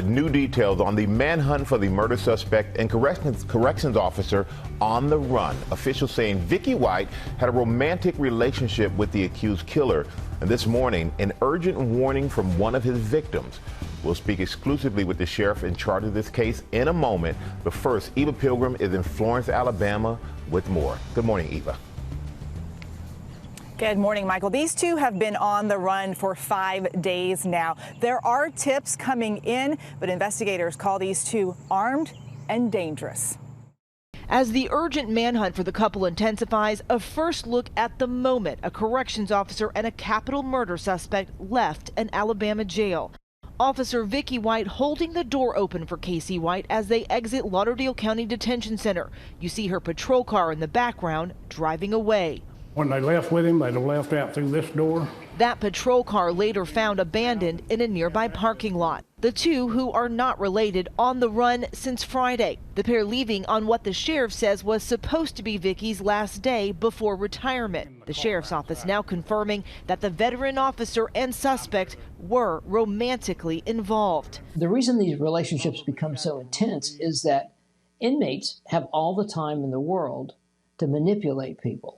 New details on the manhunt for the murder suspect and corrections officer on the run. Officials saying Vicky White had a romantic relationship with the accused killer. And this morning, an urgent warning from one of his victims. We'll speak exclusively with the sheriff in charge of this case in a moment. But first, Eva Pilgrim is in Florence, Alabama with more. Good morning, Eva. Good morning, Michael. These two have been on the run for 5 days now. There are tips coming in, but investigators call these two armed and dangerous. As the urgent manhunt for the couple intensifies, a first look at the moment a corrections officer and a capital murder suspect left an Alabama jail. Officer Vicky White holding the door open for Casey White as they exit Lauderdale County Detention Center. You see her patrol car in the background driving away. When they left with him, they'd have left out through this door. That patrol car later found abandoned in a nearby parking lot. The two, who are not related, on the run since Friday. The pair leaving on what the sheriff says was supposed to be Vicky's last day before retirement. The sheriff's office now confirming that the veteran officer and suspect were romantically involved. The reason these relationships become so intense is that inmates have all the time in the world to manipulate people.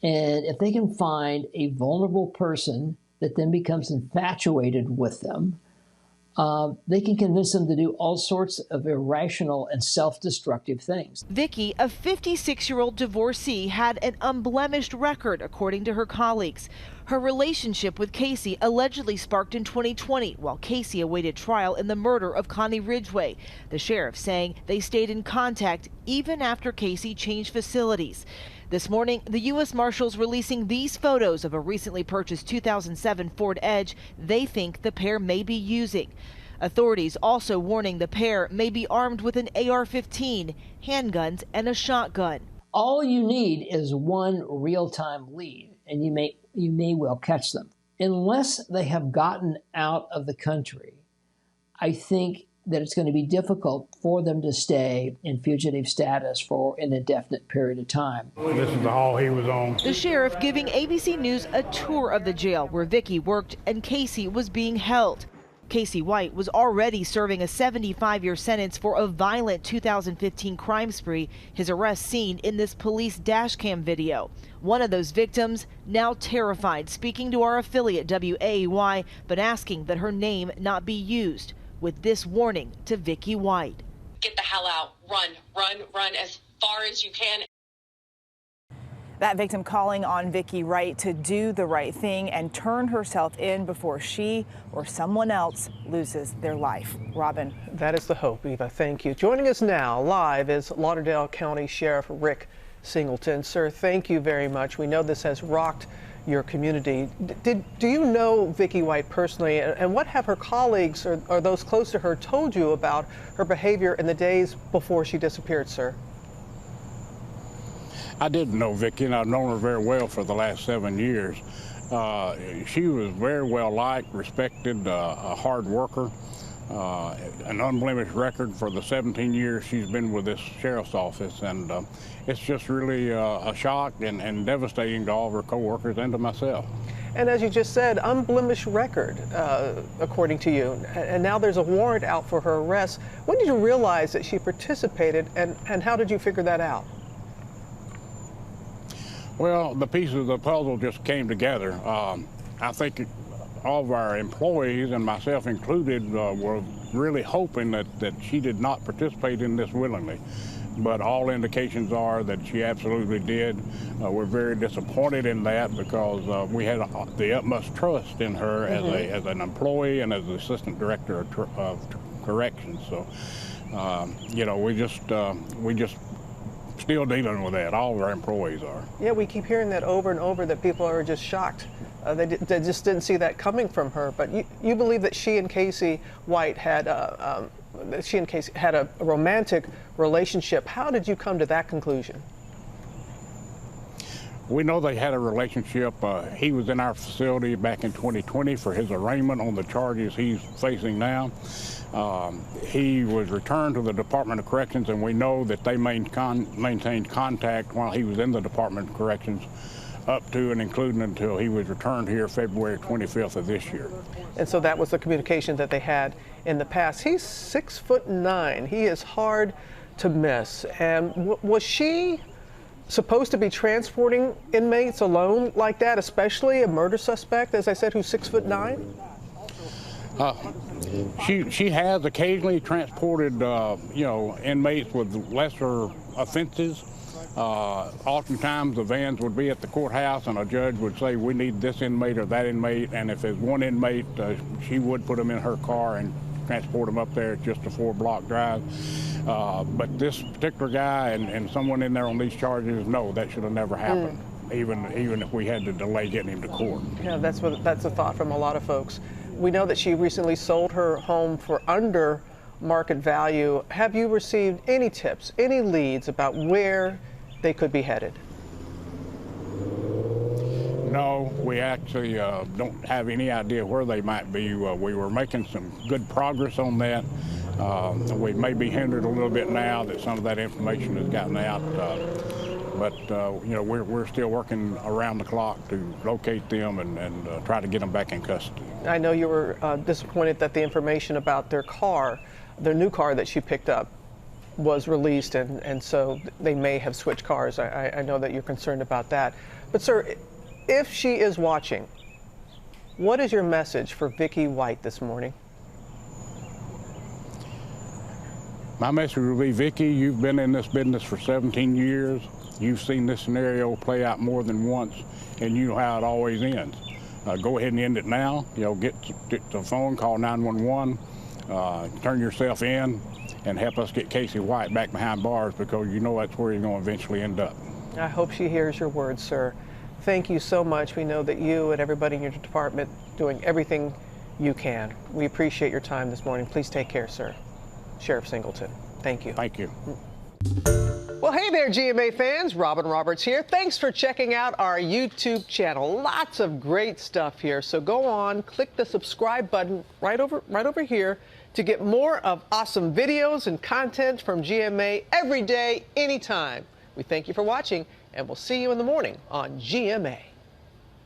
And if they can find a vulnerable person that then becomes infatuated with them, they can convince them to do all sorts of irrational and self-destructive things. Vicky, a 56-year-old divorcee, had an unblemished record, according to her colleagues. Her relationship with Casey allegedly sparked in 2020 while Casey awaited trial in the murder of Connie Ridgway. The sheriff saying they stayed in contact even after Casey changed facilities. This morning, the U.S. Marshals releasing these photos of a recently purchased 2007 Ford Edge they think the pair may be using. Authorities also warning the pair may be armed with an AR-15, handguns, and a shotgun. All you need is one real-time lead, and you may well catch them. Unless they have gotten out of the country, I think that it's going to be difficult for them to stay in fugitive status for an indefinite period of time. This is the hall he was on. The sheriff giving ABC News a tour of the jail where Vicky worked and Casey was being held. Casey White was already serving a 75-year sentence for a violent 2015 crime spree, his arrest seen in this police dash cam video. One of those victims now terrified, speaking to our affiliate WAAY, but asking that her name not be used, with this warning to Vicky White. Get the hell out. Run, run, run as far as you can. That victim calling on Vicky White to do the right thing and turn herself in before she or someone else loses their life. Robin. That is the hope, Eva. Thank you. Joining us now live is Lauderdale County Sheriff Rick Singleton. Sir, thank you very much. We know this has rocked your community. Do you know Vicky White personally, and what have her colleagues or those close to her told you about her behavior in the days before she disappeared, sir? I did know Vicky, and I've known her very well for the last 7 years. She was very well liked, respected, a hard worker, an unblemished record for the 17 years she's been with this sheriff's office, and it's just really a shock and devastating to all of her coworkers and to myself. And as you just said, unblemished record, according to you, and now there's a warrant out for her arrest. When did you realize that she participated, and how did you figure that out? Well, the pieces of the puzzle just came together. I think all of our employees, and myself included, were really hoping that she did not participate in this willingly. But all indications are that she absolutely did. We're very disappointed in that because we had the utmost trust in her as an employee and as the assistant director of corrections. So, you know, we just still dealing with that. All of our employees are. Yeah, we keep hearing that over and over, that people are just shocked. They just didn't see that coming from her. But you believe that she and Casey White had a romantic relationship. How did you come to that conclusion? We know they had a relationship. He was in our facility back in 2020 for his arraignment on the charges he's facing now. He was returned to the Department of Corrections, and we know that they maintained contact while he was in the Department of Corrections up to and including until he was returned here February 25th of this year. And so that was the communication that they had in the past. He's 6'9". He is hard to miss. And was she supposed to be transporting inmates alone like that, especially a murder suspect, as I said, who's 6'9"? She has occasionally transported, inmates with lesser offenses. Oftentimes the vans would be at the courthouse and a judge would say, we need this inmate or that inmate, and if there's one inmate, she would put them in her car and transport them up there. It's just a 4-block drive. But this particular guy and someone in there on these charges, no, that should have never happened, even if we had to delay getting him to court. Yeah, that's a thought from a lot of folks. We know that she recently sold her home for under market value. Have you received any tips, any leads about where they could be headed? No, we actually don't have any idea where they might be. We were making some good progress on that. We may be hindered a little bit now that some of that information has gotten out. But we're still working around the clock to locate them and try to get them back in custody. I know you were disappointed that the information about their car, their new car that she picked up, was released, and so they may have switched cars. I know that you're concerned about that. But sir, if she is watching, what is your message for Vicky White this morning? My message would be, Vicky, you've been in this business for 17 years. You've seen this scenario play out more than once, and you know how it always ends. Go ahead and end it now. Get the phone, call 911, turn yourself in, and help us get Casey White back behind bars, because you know that's where he's going to eventually end up. I hope she hears your words, sir. Thank you so much. We know that you and everybody in your department doing everything you can. We appreciate your time this morning. Please take care, sir. Sheriff Singleton, thank you. Thank you. Well, hey there, GMA fans. Robin Roberts here. Thanks for checking out our YouTube channel. Lots of great stuff here. So go on, click the subscribe button right over here to get more of awesome videos and content from GMA every day, anytime. We thank you for watching, and we'll see you in the morning on GMA.